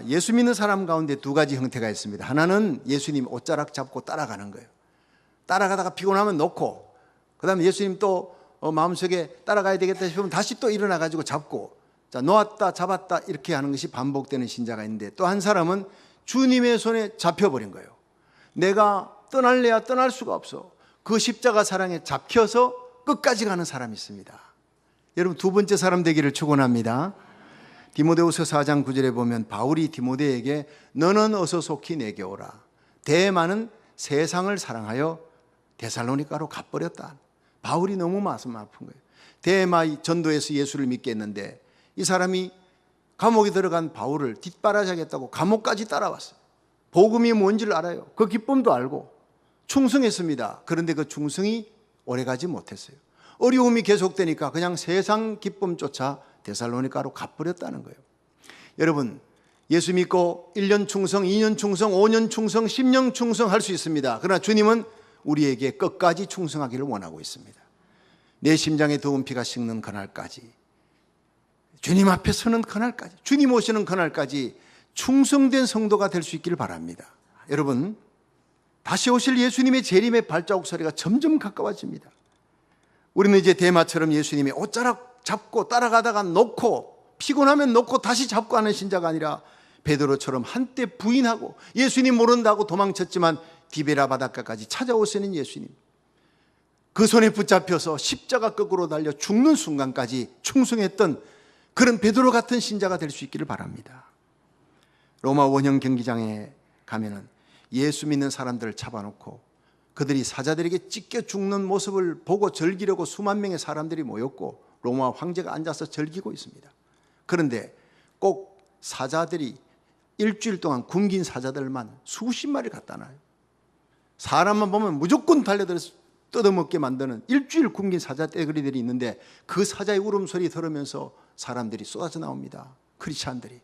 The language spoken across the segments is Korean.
예수 믿는 사람 가운데 두 가지 형태가 있습니다. 하나는 예수님 옷자락 잡고 따라가는 거예요. 따라가다가 피곤하면 놓고, 그 다음에 예수님 또 마음속에 따라가야 되겠다 싶으면 다시 또 일어나가지고 잡고, 자, 놓았다 잡았다 이렇게 하는 것이 반복되는 신자가 있는데, 또 한 사람은 주님의 손에 잡혀버린 거예요. 내가 떠날래야 떠날 수가 없어. 그 십자가 사랑에 잡혀서 끝까지 가는 사람이 있습니다. 여러분, 두 번째 사람 되기를 축원합니다. 디모데후서 4장 9절에 보면 바울이 디모데에게 너는 어서 속히 내게 오라. 데마는 세상을 사랑하여 데살로니가로 가버렸다. 바울이 너무 마음 아픈 거예요. 데마 전도에서 예수를 믿게 했는데 이 사람이 감옥에 들어간 바울을 뒷바라지하겠다고 감옥까지 따라왔어요. 복음이 뭔지를 알아요. 그 기쁨도 알고 충성했습니다. 그런데 그 충성이 오래가지 못했어요. 어려움이 계속되니까 그냥 세상 기쁨조차 데살로니가로 가버렸다는 거예요. 여러분, 예수 믿고 1년 충성, 2년 충성, 5년 충성, 10년 충성할 수 있습니다. 그러나 주님은 우리에게 끝까지 충성하기를 원하고 있습니다. 내 심장에 더운 피가 식는 그날까지, 주님 앞에 서는 그날까지, 주님 오시는 그날까지 충성된 성도가 될 수 있기를 바랍니다. 여러분, 다시 오실 예수님의 재림의 발자국 소리가 점점 가까워집니다. 우리는 이제 데마처럼 예수님의 옷자락 잡고 따라가다가 놓고, 피곤하면 놓고 다시 잡고 하는 신자가 아니라 베드로처럼 한때 부인하고 예수님 모른다고 도망쳤지만 디베라 바닷가까지 찾아오시는 예수님, 그 손에 붙잡혀서 십자가 거꾸로 달려 죽는 순간까지 충성했던 그런 베드로 같은 신자가 될 수 있기를 바랍니다. 로마 원형 경기장에 가면은 예수 믿는 사람들을 잡아놓고 그들이 사자들에게 찢겨 죽는 모습을 보고 즐기려고 수만 명의 사람들이 모였고 로마 황제가 앉아서 즐기고 있습니다. 그런데 꼭 사자들이 일주일 동안 굶긴 사자들만 수십 마리를 갖다 놔요. 사람만 보면 무조건 달려들어서 뜯어먹게 만드는 일주일 굶긴 사자 떼거리들이 있는데 그 사자의 울음소리 들으면서 사람들이 쏟아져 나옵니다. 크리스찬들이.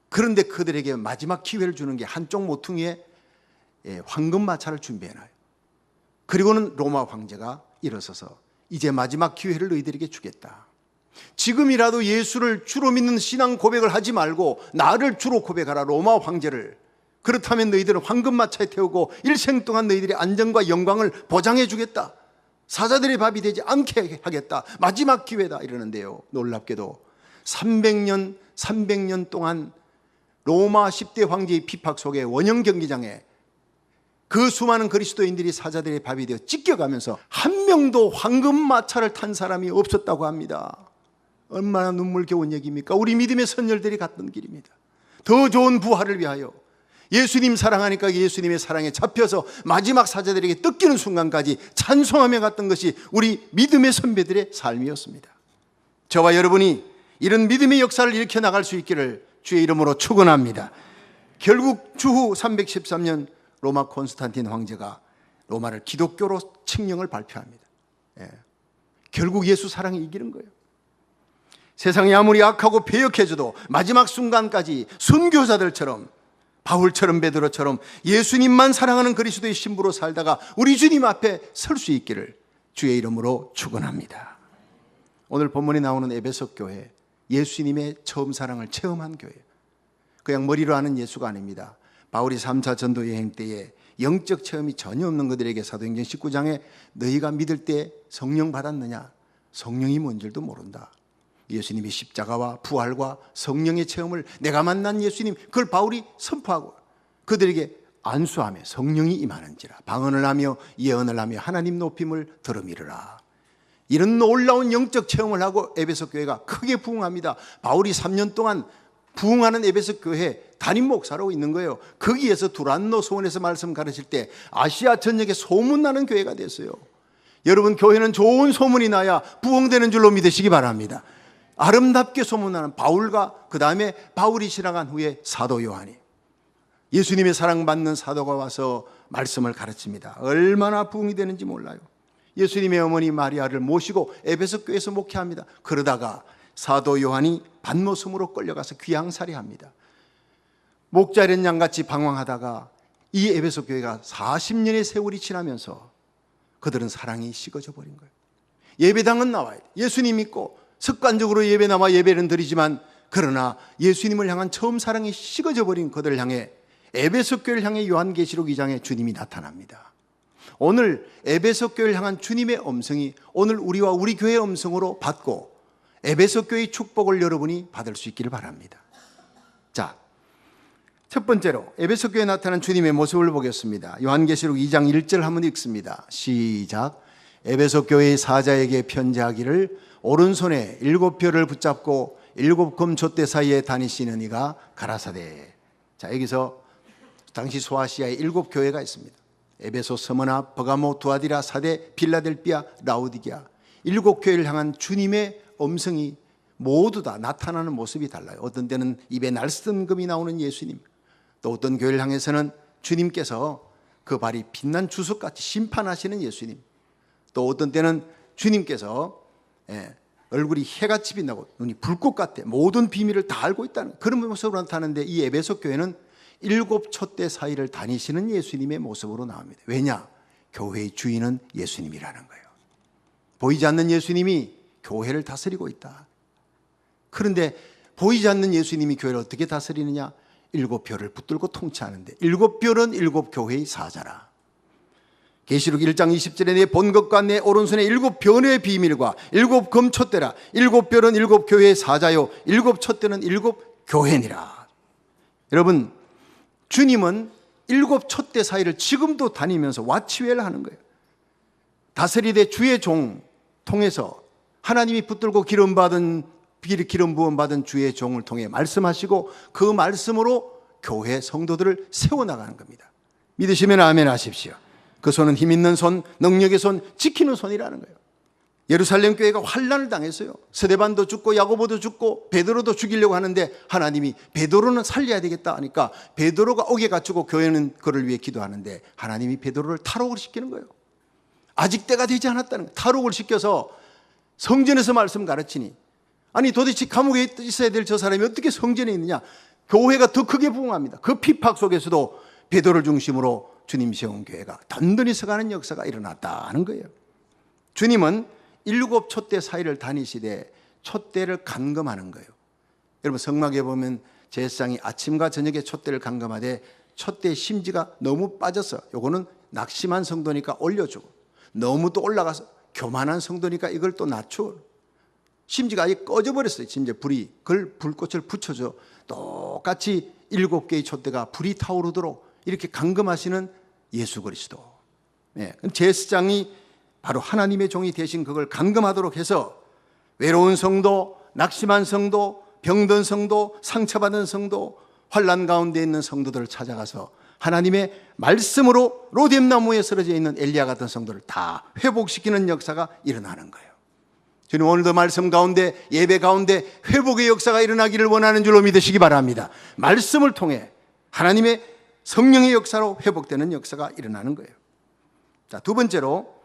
그런데 그들에게 마지막 기회를 주는 게 한쪽 모퉁이에 황금마차를 준비해놔요. 그리고는 로마 황제가 일어서서 이제 마지막 기회를 너희들에게 주겠다. 지금이라도 예수를 주로 믿는 신앙 고백을 하지 말고 나를 주로 고백하라, 로마 황제를. 그렇다면 너희들은 황금마차에 태우고 일생 동안 너희들의 안전과 영광을 보장해 주겠다. 사자들의 밥이 되지 않게 하겠다. 마지막 기회다 이러는데요. 놀랍게도 300년 동안 로마 10대 황제의 핍박 속에 원형 경기장에 그 수많은 그리스도인들이 사자들의 밥이 되어 찢겨가면서 한 명도 황금마차를 탄 사람이 없었다고 합니다. 얼마나 눈물겨운 얘기입니까? 우리 믿음의 선열들이 갔던 길입니다. 더 좋은 부활을 위하여 예수님 사랑하니까 예수님의 사랑에 잡혀서 마지막 사자들에게 뜯기는 순간까지 찬송하며 갔던 것이 우리 믿음의 선배들의 삶이었습니다. 저와 여러분이 이런 믿음의 역사를 일으켜 나갈 수 있기를 주의 이름으로 축원합니다. 결국 주후 313년 로마 콘스탄틴 황제가 로마를 기독교로 칙령을 발표합니다. 결국 예수 사랑이 이기는 거예요. 세상이 아무리 악하고 배역해져도 마지막 순간까지 순교자들처럼, 바울처럼 베드로처럼 예수님만 사랑하는 그리스도의 신부로 살다가 우리 주님 앞에 설 수 있기를 주의 이름으로 축원합니다. 오늘 본문에 나오는 에베소 교회, 예수님의 처음 사랑을 체험한 교회. 그냥 머리로 아는 예수가 아닙니다. 바울이 3차 전도 여행 때에 영적 체험이 전혀 없는 그들에게 사도행전 19장에 너희가 믿을 때 성령 받았느냐? 성령이 뭔 줄도 모른다. 예수님의 십자가와 부활과 성령의 체험을 내가 만난 예수님, 그걸 바울이 선포하고 그들에게 안수하며 성령이 임하는지라 방언을 하며 예언을 하며 하나님 높임을 들음이르라. 이런 놀라운 영적 체험을 하고 에베소 교회가 크게 부흥합니다. 바울이 3년 동안 부흥하는 에베소 교회 담임 목사로 있는 거예요. 거기에서 두란노 소원에서 말씀 가르칠 때 아시아 전역에 소문나는 교회가 됐어요. 여러분, 교회는 좋은 소문이 나야 부흥되는 줄로 믿으시기 바랍니다. 아름답게 소문나는 바울과 그 다음에 바울이 지나간 후에 사도 요한이, 예수님의 사랑받는 사도가 와서 말씀을 가르칩니다. 얼마나 부흥이 되는지 몰라요. 예수님의 어머니 마리아를 모시고 에베소 교회에서 목회합니다. 그러다가 사도 요한이 반모섬으로 끌려가서 귀양살이합니다. 목자 잃은 양같이 방황하다가 이 에베소 교회가 40년의 세월이 지나면서 그들은 사랑이 식어져 버린 거예요. 예배당은 나와야 돼. 예수님 믿고 습관적으로 예배 나와 예배는 드리지만 그러나 예수님을 향한 처음 사랑이 식어져 버린 그들을 향해 에베소 교회를 향해 요한계시록 2장에 주님이 나타납니다. 오늘 에베소 교회를 향한 주님의 음성이 오늘 우리와 우리 교회의 음성으로 받고 에베소 교회의 축복을 여러분이 받을 수 있기를 바랍니다. 자, 첫 번째로 에베소 교회에 나타난 주님의 모습을 보겠습니다. 요한계시록 2장 1절 한번 읽습니다. 시작. 에베소 교회의 사자에게 편지하기를 오른손에 7별을 붙잡고 7금 촛대 사이에 다니시는 이가 가라사대. 자, 여기서 당시 소아시아에 7교회가 있습니다. 에베소, 스무나, 버가모, 두아디라, 사대, 필라델피아, 라우디게아. 7교회를 향한 주님의 음성이 모두 다 나타나는 모습이 달라요. 어떤 때는 입에 날쌘 금이 나오는 예수님, 또 어떤 교회를 향해서는 주님께서 그 발이 빛난 주석같이 심판하시는 예수님, 또 어떤 때는 주님께서 얼굴이 해같이 빛나고 눈이 불꽃 같아 모든 비밀을 다 알고 있다는 그런 모습으로 나타나는데, 이 에베소 교회는 7 촛대 사이를 다니시는 예수님의 모습으로 나옵니다. 왜냐? 교회의 주인은 예수님이라는 거예요. 보이지 않는 예수님이 교회를 다스리고 있다. 그런데 보이지 않는 예수님이 교회를 어떻게 다스리느냐? 7별을 붙들고 통치하는데, 7별은 7교회의 사자라. 계시록 1장 20절에 내 본 것과 내 오른손에 7변의 비밀과 7금 촛대라. 7별은 7교회의 사자요 7 촛대는 7교회니라. 여러분, 주님은 7 촛대 사이를 지금도 다니면서 와치웨어를 하는 거예요. 다스리되 주의 종 통해서 하나님이 붙들고 기름 부음 받은 주의 종을 통해 말씀하시고 그 말씀으로 교회 성도들을 세워나가는 겁니다. 믿으시면 아멘 하십시오. 그 손은 힘 있는 손, 능력의 손, 지키는 손이라는 거예요. 예루살렘 교회가 환난을 당했어요. 스데반도 죽고 야고보도 죽고 베드로도 죽이려고 하는데 하나님이 베드로는 살려야 되겠다 하니까 베드로가 옥에 갇히고 교회는 그를 위해 기도하는데 하나님이 베드로를 탈옥을 시키는 거예요. 아직 때가 되지 않았다는 거예요. 탈옥을 시켜서 성전에서 말씀 가르치니, 아니 도대체 감옥에 있어야 될 저 사람이 어떻게 성전에 있느냐? 교회가 더 크게 부흥합니다. 그 핍박 속에서도 베드로를 중심으로 주님 세운 교회가 든든히 서가는 역사가 일어났다는 거예요. 주님은 7 촛대 사이를 다니시되 촛대를 감금하는 거예요. 여러분, 성막에 보면 제사장이 아침과 저녁에 촛대를 감금하되 촛대의 심지가 너무 빠져서, 요거는 낙심한 성도니까 올려주고, 너무 또 올라가서 교만한 성도니까 이걸 또 낮추고, 심지가 아예 꺼져버렸어요. 심지어 불이, 그걸 불꽃을 붙여줘. 똑같이 7개의 촛대가 불이 타오르도록 이렇게 감금하시는 예수 그리스도. 제사장이 바로 하나님의 종이 대신 그걸 감금하도록 해서 외로운 성도, 낙심한 성도, 병든 성도, 상처받은 성도, 환난 가운데 있는 성도들을 찾아가서 하나님의 말씀으로 로뎀나무에 쓰러져 있는 엘리야 같은 성도를 다 회복시키는 역사가 일어나는 거예요. 주님, 오늘도 말씀 가운데, 예배 가운데 회복의 역사가 일어나기를 원하는 줄로 믿으시기 바랍니다. 말씀을 통해 하나님의 성령의 역사로 회복되는 역사가 일어나는 거예요. 자, 두 번째로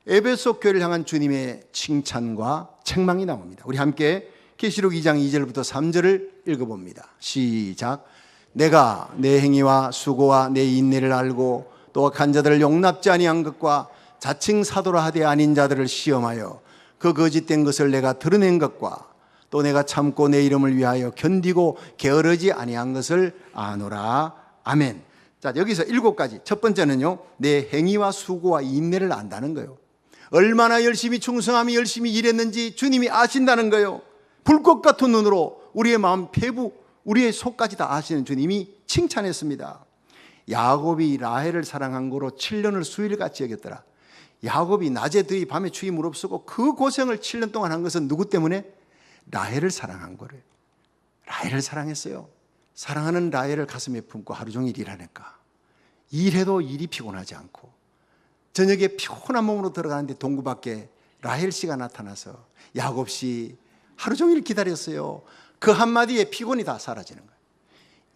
에베소 교회를 향한 주님의 칭찬과 책망이 나옵니다. 우리 함께 계시록 2장 2절부터 3절을 읽어봅니다. 시작. 내가 내 행위와 수고와 내 인내를 알고 또 악한 자들을 용납지 아니한 것과 자칭 사도라 하되 아닌 자들을 시험하여 그 거짓된 것을 내가 드러낸 것과 또 내가 참고 내 이름을 위하여 견디고 게으르지 아니한 것을 아노라. 아멘. 자, 여기서 7가지. 첫 번째는요, 내 행위와 수고와 인내를 안다는 거예요. 얼마나 열심히 충성하며 열심히 일했는지 주님이 아신다는 거예요. 불꽃 같은 눈으로 우리의 마음, 폐부, 우리의 속까지 다 아시는 주님이 칭찬했습니다. 야곱이 라헬을 사랑한 거로 7년을 수일같이 여겼더라. 야곱이 낮에 더위 밤에 추위 무릅쓰고 그 고생을 7년 동안 한 것은 누구 때문에? 라헬을 사랑한 거래요. 라헬을 사랑했어요. 사랑하는 라헬을 가슴에 품고 하루 종일 일하니까 일해도 일이 피곤하지 않고, 저녁에 피곤한 몸으로 들어가는데 동구 밖에 라헬 씨가 나타나서 야곱 씨 하루 종일 기다렸어요. 그 한마디에 피곤이 다 사라지는 거예요.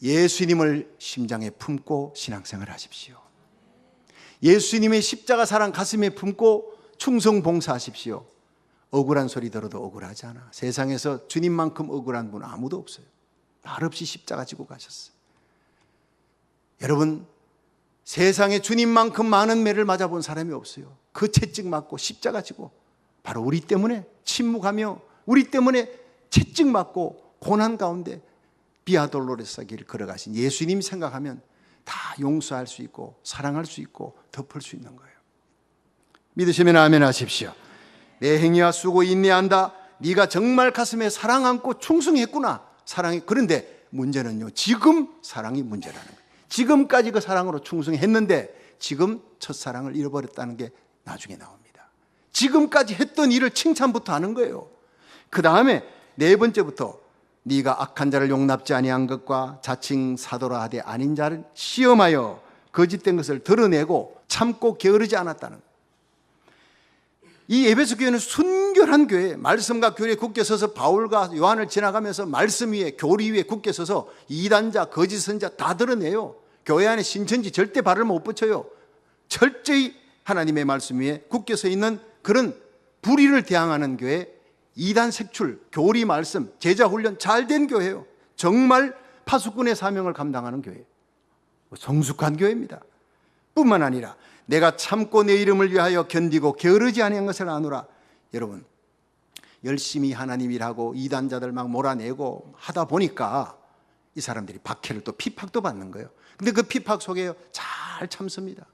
예수님을 심장에 품고 신앙생활 하십시오. 예수님의 십자가 사랑 가슴에 품고 충성 봉사하십시오. 억울한 소리 들어도 억울하지 않아. 세상에서 주님만큼 억울한 분 아무도 없어요. 말없이 십자가 지고 가셨어요. 여러분, 세상에 주님만큼 많은 매를 맞아본 사람이 없어요. 그 채찍 맞고 십자가 지고, 바로 우리 때문에 침묵하며 우리 때문에 채찍 맞고 고난 가운데 비아돌로레스 길 걸어가신 예수님 생각하면 다 용서할 수 있고 사랑할 수 있고 덮을 수 있는 거예요. 믿으시면 아멘 하십시오. 내 행위와 수고 인내한다. 네가 정말 가슴에 사랑 안고 충성했구나. 사랑이. 그런데 문제는요, 지금 사랑이 문제라는 거예요. 지금까지 그 사랑으로 충성했는데 지금 첫사랑을 잃어버렸다는 게 나중에 나옵니다. 지금까지 했던 일을 칭찬부터 하는 거예요. 그 다음에 네 번째부터 네가 악한 자를 용납지 아니한 것과 자칭 사도라 하되 아닌 자를 시험하여 거짓된 것을 드러내고 참고 게으르지 않았다는 거예요. 이 에베소 교회는 순결한 교회, 말씀과 교리에 굳게 서서 바울과 요한을 지나가면서 말씀 위에, 교리 위에 굳게 서서 이단자, 거짓 선자 다 드러내요. 교회 안에 신천지 절대 발을 못 붙여요. 철저히 하나님의 말씀 위에 굳게 서 있는 그런 불의를 대항하는 교회, 이단 색출, 교리 말씀, 제자 훈련 잘 된 교회예요. 정말 파수꾼의 사명을 감당하는 교회, 성숙한 교회입니다. 뿐만 아니라 내가 참고 내 이름을 위하여 견디고 게으르지 아니한 것을 아노라. 여러분, 열심히 하나님 일하고 이단자들 막 몰아내고 하다 보니까 이 사람들이 박해를 또 핍박도 받는 거예요. 근데 그 핍박 속에 잘 참습니다.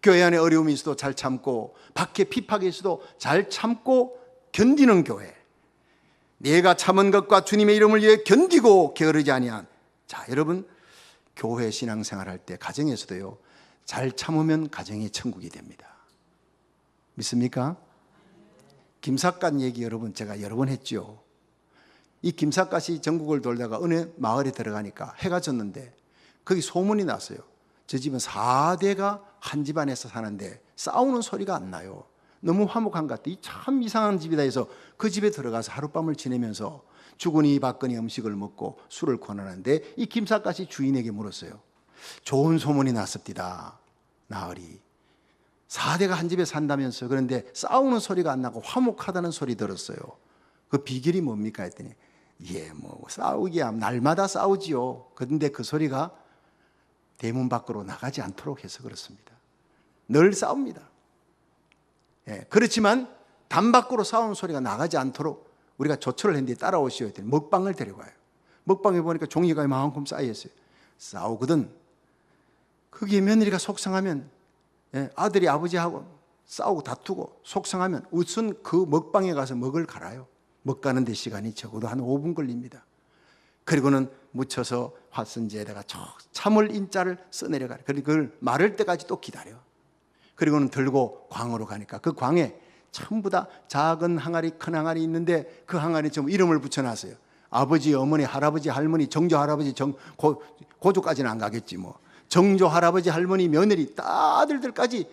교회 안에 어려움이 있어도 잘 참고 박해 핍박이 있어도 잘 참고 견디는 교회. 내가 참은 것과 주님의 이름을 위해 견디고 게으르지 아니한. 자, 여러분, 교회 신앙생활 할 때 가정에서도요, 잘 참으면 가정이 천국이 됩니다. 믿습니까? 김삿갓 얘기 여러분 제가 여러 번 했죠. 이 김삿갓이 전국을 돌다가 어느 마을에 들어가니까 해가 졌는데 거기 소문이 났어요. 저 집은 4대가 한 집안에서 사는데 싸우는 소리가 안 나요. 너무 화목한 것 같아. 참 이상한 집이다 해서 그 집에 들어가서 하룻밤을 지내면서 주거니 받거니 음식을 먹고 술을 권하는데 이 김삿갓이 주인에게 물었어요. 좋은 소문이 났습니다. 나으리 4대가 한 집에 산다면서. 그런데 싸우는 소리가 안 나고 화목하다는 소리 들었어요. 그 비결이 뭡니까 했더니 뭐 싸우기야 날마다 싸우지요. 그런데 그 소리가 대문 밖으로 나가지 않도록 해서 그렇습니다. 늘 싸웁니다. 그렇지만 담 밖으로 싸우는 소리가 나가지 않도록 우리가 조처를 했는데 따라오시오 했더니 먹방을 데려가요. 먹방에 보니까 종이가 이만큼 쌓여있어요. 싸우거든. 거기에 며느리가 속상하면, 아들이 아버지하고 싸우고 다투고 속상하면 우선 그 먹방에 가서 먹을 갈아요. 먹 가는데 시간이 적어도 한 5분 걸립니다. 그리고는 묻혀서 화선지에다가 참을 인자를 써내려가요. 그리고 그걸 마를 때까지 또 기다려. 그리고는 들고 광으로 가니까 그 광에 전부 다 작은 항아리, 큰 항아리 있는데 그 항아리에 좀 이름을 붙여놨어요. 아버지, 어머니, 할아버지, 할머니, 정조 할아버지, 고조까지는 안 가겠지 뭐. 정조 할아버지, 할머니, 며느리, 아들들까지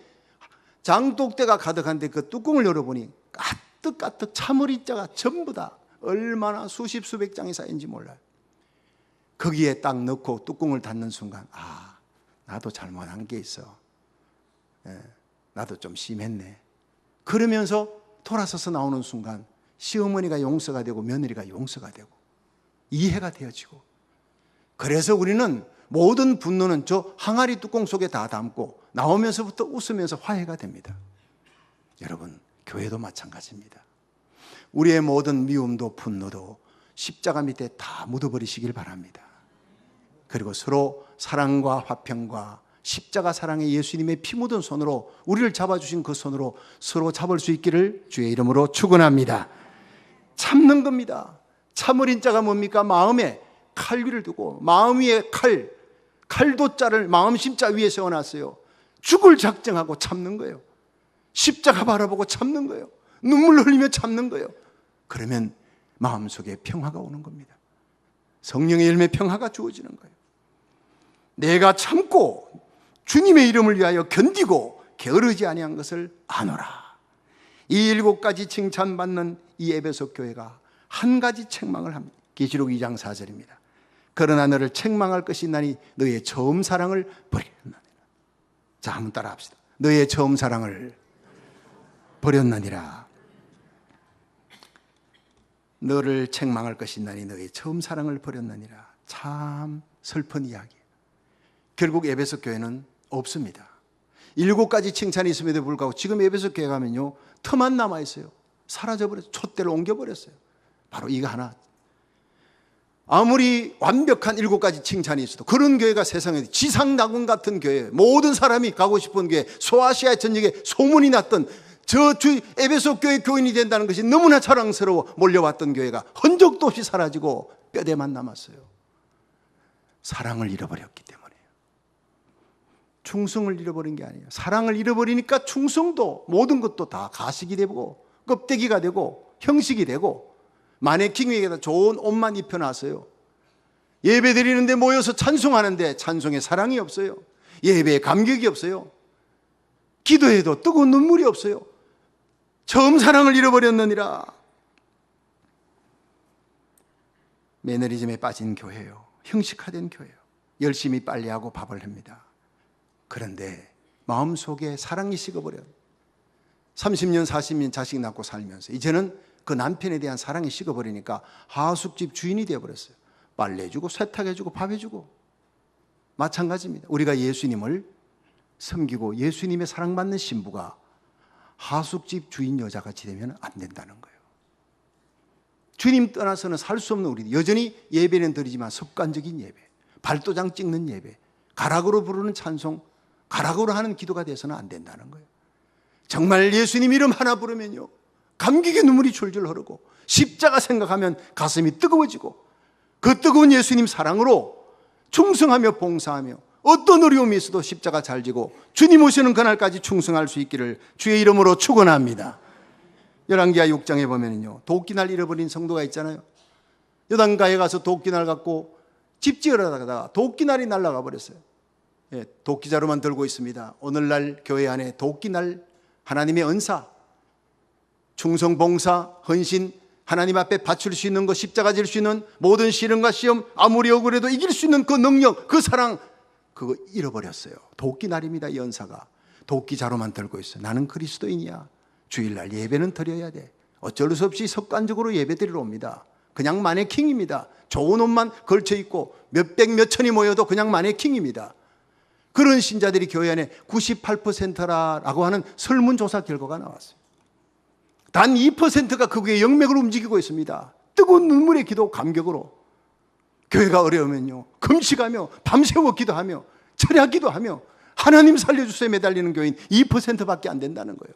장독대가 가득한데 그 뚜껑을 열어보니 가득가득 참으리자가 전부 다 얼마나 수십 수백 장이 쌓인지 몰라요. 거기에 딱 넣고 뚜껑을 닫는 순간 나도 잘못한 게 있어. 나도 좀 심했네. 그러면서 돌아서서 나오는 순간 시어머니가 용서가 되고 며느리가 용서가 되고 이해가 되어지고, 그래서 우리는 모든 분노는 저 항아리 뚜껑 속에 다 담고 나오면서부터 웃으면서 화해가 됩니다. 여러분, 교회도 마찬가지입니다. 우리의 모든 미움도 분노도 십자가 밑에 다 묻어버리시길 바랍니다. 그리고 서로 사랑과 화평과 십자가 사랑의 예수님의 피 묻은 손으로, 우리를 잡아주신 그 손으로 서로 잡을 수 있기를 주의 이름으로 축원합니다. 참는 겁니다. 참으린 자가 뭡니까? 마음에 칼 위를 두고, 마음 위에 칼도자를 마음 심자 위에 세워놨어요. 죽을 작정하고 참는 거예요. 십자가 바라보고 참는 거예요. 눈물 흘리며 참는 거예요. 그러면 마음속에 평화가 오는 겁니다. 성령의 열매 평화가 주어지는 거예요. 내가 참고 주님의 이름을 위하여 견디고 게으르지 아니한 것을 아노라. 이 7가지 칭찬받는 이 에베소 교회가 한 가지 책망을 합니다. 계시록 2장 4절입니다. 그러나 너를 책망할 것이 있나니 너의 처음 사랑을 버렸느니라. 자, 한번 따라 합시다. 너의 처음 사랑을 버렸느니라. 너를 책망할 것이 있나니 너의 처음 사랑을 버렸느니라. 참 슬픈 이야기예요. 결국 에베소 교회는 없습니다. 7가지 칭찬이 있음에도 불구하고 지금 에베소 교회 가면요, 터만 남아있어요. 사라져버렸어요. 촛대를 옮겨버렸어요. 바로 이거 하나. 아무리 완벽한 7가지 칭찬이 있어도 그런 교회가 세상에 지상낙원 같은 교회, 모든 사람이 가고 싶은 교회, 소아시아 전역에 소문이 났던 저 에베소 교회 교인이 된다는 것이 너무나 자랑스러워 몰려왔던 교회가 흔적도 없이 사라지고 뼈대만 남았어요. 사랑을 잃어버렸기 때문이에요. 충성을 잃어버린 게 아니에요. 사랑을 잃어버리니까 충성도 모든 것도 다 가식이 되고 껍데기가 되고 형식이 되고 마네킹 위에다 좋은 옷만 입혀놨어요. 예배 드리는데 모여서 찬송하는데 찬송에 사랑이 없어요. 예배에 감격이 없어요. 기도해도 뜨거운 눈물이 없어요. 처음 사랑을 잃어버렸느니라. 매너리즘에 빠진 교회예요. 형식화된 교회예요. 열심히 빨래하고 밥을 합니다. 그런데 마음속에 사랑이 식어버려요. 30년 40년 자식 낳고 살면서 이제는 그 남편에 대한 사랑이 식어버리니까 하숙집 주인이 되어버렸어요. 빨래해주고 세탁해주고 밥해주고. 마찬가지입니다. 우리가 예수님을 섬기고 예수님의 사랑받는 신부가 하숙집 주인 여자같이 되면 안 된다는 거예요. 주님 떠나서는 살 수 없는 우리, 여전히 예배는 드리지만 습관적인 예배, 발도장 찍는 예배, 가락으로 부르는 찬송, 가락으로 하는 기도가 돼서는 안 된다는 거예요. 정말 예수님 이름 하나 부르면요, 감격의 눈물이 줄줄 흐르고 십자가 생각하면 가슴이 뜨거워지고 그 뜨거운 예수님 사랑으로 충성하며 봉사하며 어떤 어려움이 있어도 십자가 잘 지고 주님 오시는 그날까지 충성할 수 있기를 주의 이름으로 축원합니다. 열왕기하 6장에 보면요, 도끼날 잃어버린 성도가 있잖아요. 요단가에 가서 도끼날 갖고 집 지으려다가 도끼날이 날아가 버렸어요. 예, 도끼자루만 들고 있습니다. 오늘날 교회 안에 도끼날, 하나님의 은사, 충성, 봉사, 헌신, 하나님 앞에 바칠 수 있는 것, 십자가 질 수 있는 모든 시련과 시험, 아무리 억울해도 이길 수 있는 그 능력, 그 사랑, 그거 잃어버렸어요. 도끼날입니다. 이 은사가 도끼자루만 들고 있어요. 나는 그리스도인이야. 주일날 예배는 드려야 돼. 어쩔 수 없이 습관적으로 예배 드리러 옵니다. 그냥 마네킹입니다. 좋은 옷만 걸쳐 입고 몇백 몇천이 모여도 그냥 마네킹입니다. 그런 신자들이 교회 안에 98%라고 하는 설문조사 결과가 나왔어요. 단 2%가 그의 영맥을 움직이고 있습니다. 뜨거운 눈물의 기도, 감격으로. 교회가 어려우면요, 금식하며 밤새워 기도하며 철야 기도하며 하나님 살려주세요 매달리는 교인 2%밖에 안 된다는 거예요.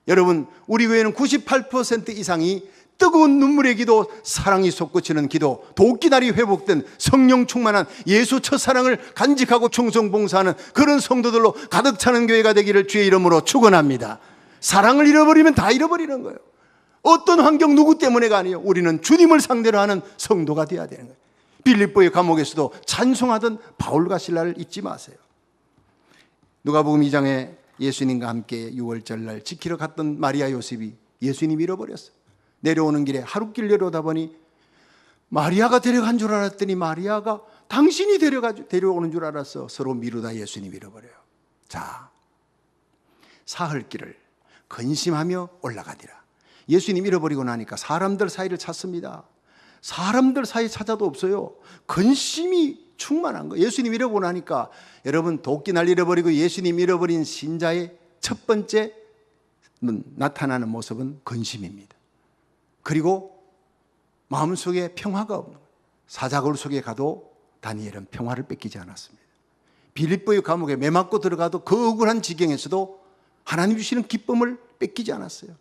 여러분, 우리 교회는 98% 이상이 뜨거운 눈물의 기도, 사랑이 솟구치는 기도, 도끼날이 회복된 성령 충만한 예수 첫사랑을 간직하고 충성봉사하는 그런 성도들로 가득 차는 교회가 되기를 주의 이름으로 축원합니다. 사랑을 잃어버리면 다 잃어버리는 거예요. 어떤 환경 누구 때문에가 아니에요. 우리는 주님을 상대로 하는 성도가 되어야 되는 거예요. 빌립보의 감옥에서도 찬송하던 바울과 실라를 잊지 마세요. 누가복음 2장에 예수님과 함께 6월절 날 지키러 갔던 마리아 요셉이 예수님 잃어버렸어요. 내려오는 길에 하룻길 내려오다 보니 마리아가 데려간 줄 알았더니 마리아가 당신이 데려오는 줄 알았어. 서로 미루다 예수님 잃어버려요. 자, 사흘길을 근심하며 올라가니라. 예수님 잃어버리고 나니까 사람들 사이를 찾습니다. 사람들 사이 찾아도 없어요. 근심이 충만한 거예요. 예수님 잃어보고 나니까 여러분, 도끼날 잃어버리고 예수님 잃어버린 신자의 첫 번째 나타나는 모습은 근심입니다. 그리고 마음속에 평화가 없는 거예요. 사자굴 속에 가도 다니엘은 평화를 뺏기지 않았습니다. 빌립보의 감옥에 매맞고 들어가도 그 억울한 지경에서도 하나님 주시는 기쁨을 뺏기지 않았어요.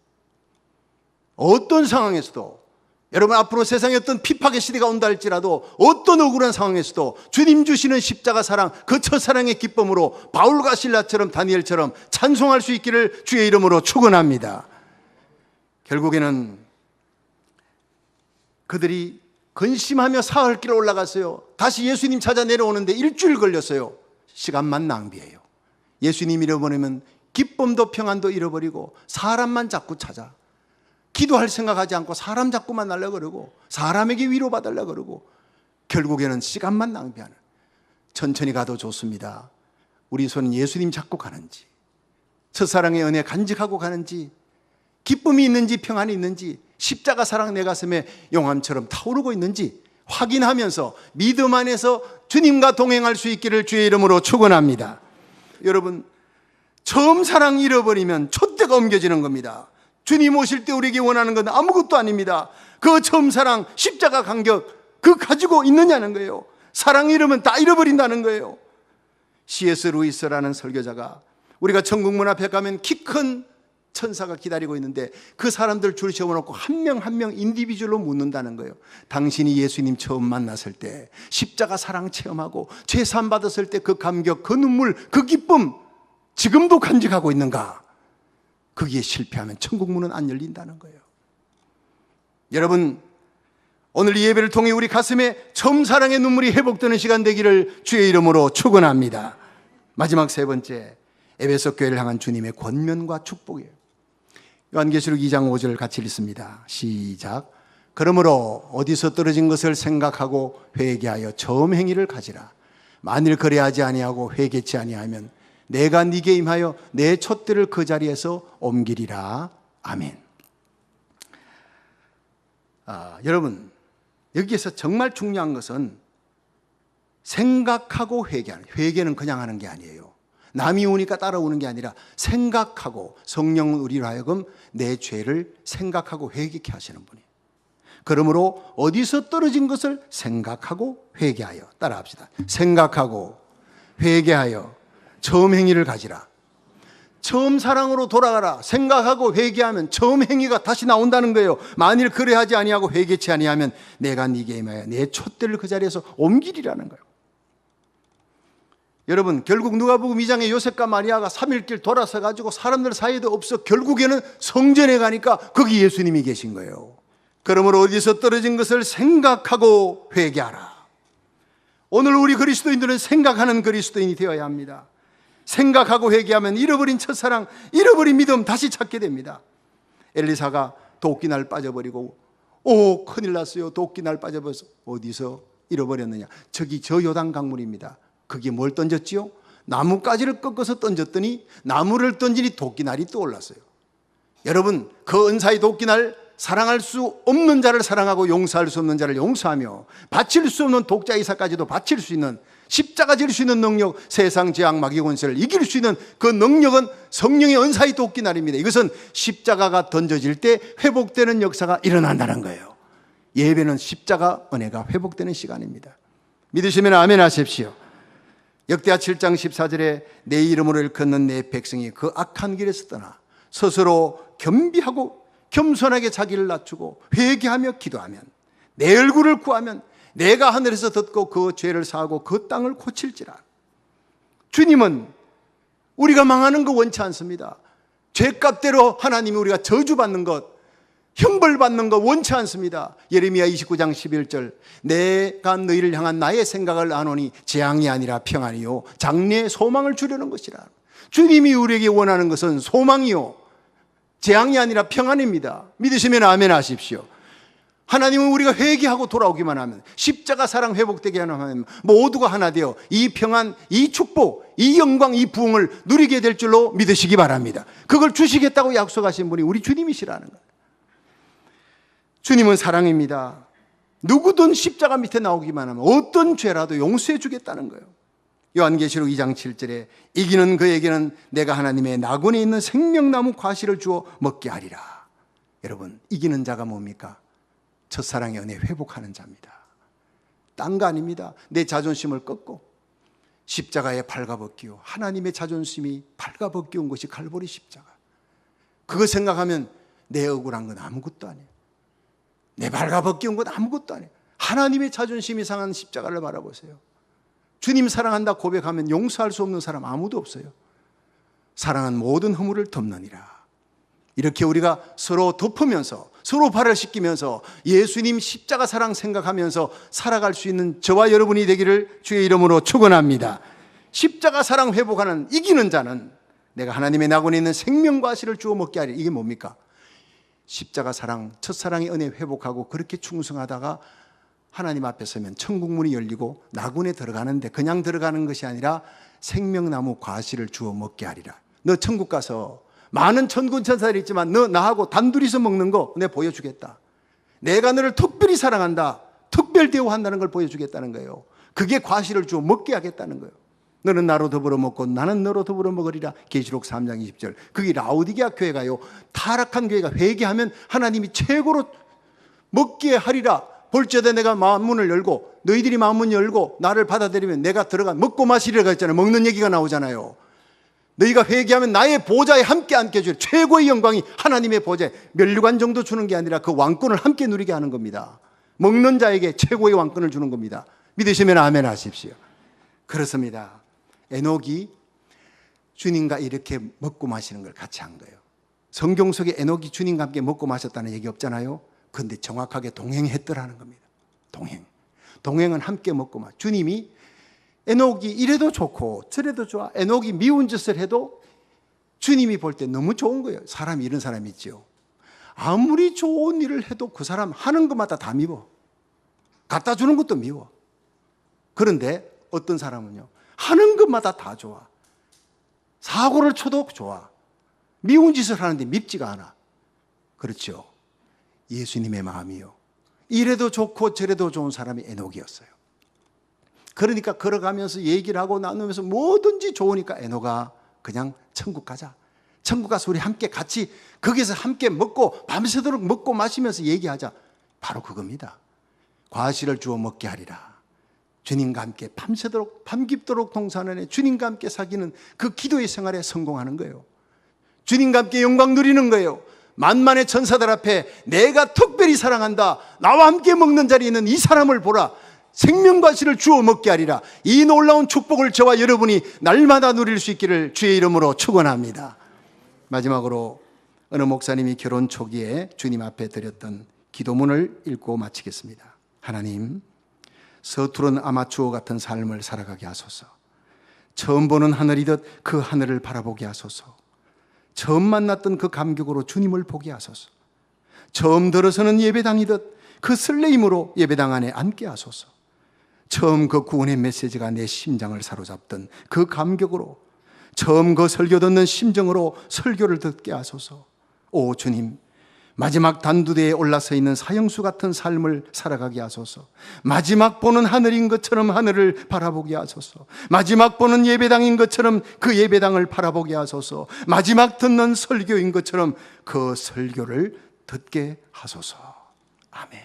어떤 상황에서도, 여러분 앞으로 세상에 어떤 핍박의 시대가 온다 할지라도 어떤 억울한 상황에서도 주님 주시는 십자가 사랑, 그 첫사랑의 기쁨으로 바울과 실라처럼 다니엘처럼 찬송할 수 있기를 주의 이름으로 축원합니다. 결국에는 그들이 근심하며 사흘길 올라갔어요. 다시 예수님 찾아 내려오는데 일주일 걸렸어요. 시간만 낭비해요. 예수님 잃어버리면 기쁨도 평안도 잃어버리고 사람만 자꾸 찾아. 기도할 생각하지 않고 사람 자꾸만 날려 그러고 사람에게 위로받으려 그러고 결국에는 시간만 낭비하는. 천천히 가도 좋습니다. 우리 손은 예수님 잡고 가는지, 첫사랑의 은혜 간직하고 가는지, 기쁨이 있는지 평안이 있는지, 십자가 사랑 내 가슴에 용암처럼 타오르고 있는지 확인하면서 믿음 안에서 주님과 동행할 수 있기를 주의 이름으로 축원합니다. 여러분, 처음 사랑 잃어버리면 촛대가 옮겨지는 겁니다. 주님 오실 때 우리에게 원하는 건 아무것도 아닙니다. 그 처음 사랑, 십자가 감격, 그거 가지고 있느냐는 거예요. 사랑 잃으면 다 잃어버린다는 거예요. C.S. 루이스라는 설교자가 우리가 천국문 앞에 가면 키 큰 천사가 기다리고 있는데 그 사람들 줄 세워놓고 한 명 한 명 인디비주얼로 묻는다는 거예요. 당신이 예수님 처음 만났을 때 십자가 사랑 체험하고 죄사함 받았을 때 그 감격, 그 눈물, 그 기쁨 지금도 간직하고 있는가? 거기에 실패하면 천국 문은 안 열린다는 거예요. 여러분, 오늘 이 예배를 통해 우리 가슴에 처음 사랑의 눈물이 회복되는 시간 되기를 주의 이름으로 축원합니다. 마지막 세 번째, 에베소 교회를 향한 주님의 권면과 축복이에요. 요한계시록 2장 5절 같이 읽습니다. 시작. 그러므로 어디서 떨어진 것을 생각하고 회개하여 처음 행위를 가지라. 만일 그래하지 아니하고 회개치 아니하면 내가 네게 임하여 내 촛대를 그 자리에서 옮기리라. 아멘. 여러분, 여기에서 정말 중요한 것은 생각하고 회개하는, 회개는 그냥 하는 게 아니에요. 남이 오니까 따라오는 게 아니라 생각하고, 성령은 우리로 하여금 내 죄를 생각하고 회개케 하시는 분이에요. 그러므로 어디서 떨어진 것을 생각하고 회개하여, 따라합시다. 생각하고 회개하여 처음 행위를 가지라. 처음 사랑으로 돌아가라. 생각하고 회개하면 처음 행위가 다시 나온다는 거예요. 만일 그래하지 아니하고 회개치 아니하면 내가 네게 임하여 내 촛대를 그 자리에서 옮기리라는 거예요. 여러분, 결국 누가복음 2장에 요셉과 마리아가 3일길 돌아서 가지고 사람들 사이에도 없어 결국에는 성전에 가니까 거기 예수님이 계신 거예요. 그러므로 어디서 떨어진 것을 생각하고 회개하라. 오늘 우리 그리스도인들은 생각하는 그리스도인이 되어야 합니다. 생각하고 회개하면 잃어버린 첫사랑, 잃어버린 믿음 다시 찾게 됩니다. 엘리사가 도끼날 빠져버리고 큰일 났어요. 도끼날 빠져버려서 어디서 잃어버렸느냐? 저기 저 요단 강물입니다. 거기에 뭘 던졌지요? 나뭇가지를 꺾어서 던졌더니 나무를 던지니 도끼날이 떠올랐어요. 여러분, 그 은사의 도끼날, 사랑할 수 없는 자를 사랑하고 용서할 수 없는 자를 용서하며 바칠 수 없는 독자이사까지도 바칠 수 있는, 십자가 질 수 있는 능력, 세상 죄악 마귀 권세를 이길 수 있는 그 능력은 성령의 은사의 도끼날입니다. 이것은 십자가가 던져질 때 회복되는 역사가 일어난다는 거예요. 예배는 십자가 은혜가 회복되는 시간입니다. 믿으시면 아멘 하십시오. 역대하 7장 14절에 내 이름으로 일컫는 내 백성이 그 악한 길에서 떠나 스스로 겸비하고 겸손하게 자기를 낮추고 회개하며 기도하면 내 얼굴을 구하면 내가 하늘에서 듣고 그 죄를 사하고 그 땅을 고칠지라. 주님은 우리가 망하는 거 원치 않습니다. 죄값대로 하나님이 우리가 저주받는 것, 형벌받는 거 원치 않습니다. 예레미야 29장 11절 내가 너희를 향한 나의 생각을 아노니 재앙이 아니라 평안이요 장래의 소망을 주려는 것이라. 주님이 우리에게 원하는 것은 소망이요 재앙이 아니라 평안입니다. 믿으시면 아멘 하십시오. 하나님은 우리가 회개하고 돌아오기만 하면, 십자가 사랑 회복되게 하면 모두가 하나 되어 이 평안, 이 축복, 이 영광, 이 부흥을 누리게 될 줄로 믿으시기 바랍니다. 그걸 주시겠다고 약속하신 분이 우리 주님이시라는 거예요. 주님은 사랑입니다. 누구든 십자가 밑에 나오기만 하면 어떤 죄라도 용서해 주겠다는 거예요. 요한계시록 2장 7절에 이기는 그에게는 내가 하나님의 나군에 있는 생명나무 과실을 주어 먹게 하리라. 여러분, 이기는 자가 뭡니까? 첫사랑의 은혜 회복하는 자입니다. 딴 거 아닙니다. 내 자존심을 꺾고 십자가에 발가벗기고 하나님의 자존심이 발가벗기운 것이 갈보리 십자가. 그거 생각하면 내 억울한 건 아무것도 아니에요. 내 발가벗기운 건 아무것도 아니에요. 하나님의 자존심이 상한 십자가를 바라보세요. 주님 사랑한다 고백하면 용서할 수 없는 사람 아무도 없어요. 사랑은 모든 허물을 덮느니라. 이렇게 우리가 서로 덮으면서 서로 발을 씻기면서 예수님 십자가 사랑 생각하면서 살아갈 수 있는 저와 여러분이 되기를 주의 이름으로 축원합니다. 십자가 사랑 회복하는 이기는 자는 내가 하나님의 낙원에 있는 생명과 씨를 주워 먹게 하리. 이게 뭡니까? 십자가 사랑, 첫사랑의 은혜 회복하고 그렇게 충성하다가 하나님 앞에 서면 천국 문이 열리고 낙원에 들어가는데 그냥 들어가는 것이 아니라 생명나무 과실을 주워 먹게 하리라. 너 천국 가서 많은 천군 천사들이 있지만 너 나하고 단둘이서 먹는 거 내가 보여주겠다. 내가 너를 특별히 사랑한다. 특별 대우한다는 걸 보여주겠다는 거예요. 그게 과실을 주어 먹게 하겠다는 거예요. 너는 나로 더불어 먹고 나는 너로 더불어 먹으리라. 계시록 3장 20절. 그게 라오디게아 교회가요. 타락한 교회가 회개하면 하나님이 최고로 먹게 하리라. 볼지어다 내가 마음문을 열고 너희들이 마음문 열고 나를 받아들이면 내가 들어가 먹고 마시리라고 했잖아요. 먹는 얘기가 나오잖아요. 너희가 회개하면 나의 보좌에 함께 앉게 해주리. 최고의 영광이 하나님의 보좌에 면류관 정도 주는 게 아니라 그 왕권을 함께 누리게 하는 겁니다. 먹는 자에게 최고의 왕권을 주는 겁니다. 믿으시면 아멘 하십시오. 그렇습니다. 에녹이 주님과 이렇게 먹고 마시는 걸 같이 한 거예요. 성경 속에 에녹이 주님과 함께 먹고 마셨다는 얘기 없잖아요. 그런데 정확하게 동행했더라는 겁니다. 동행은 함께 먹고 마시. 주님이 에녹이 이래도 좋고 저래도 좋아. 에녹이 미운 짓을 해도 주님이 볼 때 너무 좋은 거예요. 사람이 이런 사람이 있죠. 아무리 좋은 일을 해도 그 사람 하는 것마다 다 미워. 갖다 주는 것도 미워. 그런데 어떤 사람은요, 하는 것마다 다 좋아. 사고를 쳐도 좋아. 미운 짓을 하는데 밉지가 않아. 그렇죠. 예수님의 마음이요. 이래도 좋고 저래도 좋은 사람이 에녹이었어요. 그러니까 걸어가면서 얘기를 하고 나누면서 뭐든지 좋으니까 에녹아 그냥 천국 가자. 천국 가서 우리 함께 같이 거기서 함께 먹고 밤새도록 먹고 마시면서 얘기하자. 바로 그겁니다. 과실을 주어 먹게 하리라. 주님과 함께 밤새도록 밤깊도록 동산하네 주님과 함께 사귀는 그 기도의 생활에 성공하는 거예요. 주님과 함께 영광 누리는 거예요. 만만의 천사들 앞에 내가 특별히 사랑한다. 나와 함께 먹는 자리에 있는 이 사람을 보라. 생명과실을 주어 먹게 하리라. 이 놀라운 축복을 저와 여러분이 날마다 누릴 수 있기를 주의 이름으로 축원합니다. 마지막으로 어느 목사님이 결혼 초기에 주님 앞에 드렸던 기도문을 읽고 마치겠습니다. 하나님, 서투른 아마추어 같은 삶을 살아가게 하소서. 처음 보는 하늘이듯 그 하늘을 바라보게 하소서. 처음 만났던 그 감격으로 주님을 보게 하소서. 처음 들어서는 예배당이듯 그 설레임으로 예배당 안에 앉게 하소서. 처음 그 구원의 메시지가 내 심장을 사로잡던 그 감격으로, 처음 그 설교 듣는 심정으로 설교를 듣게 하소서. 오 주님, 마지막 단두대에 올라서 있는 사형수 같은 삶을 살아가게 하소서. 마지막 보는 하늘인 것처럼 하늘을 바라보게 하소서. 마지막 보는 예배당인 것처럼 그 예배당을 바라보게 하소서. 마지막 듣는 설교인 것처럼 그 설교를 듣게 하소서. 아멘.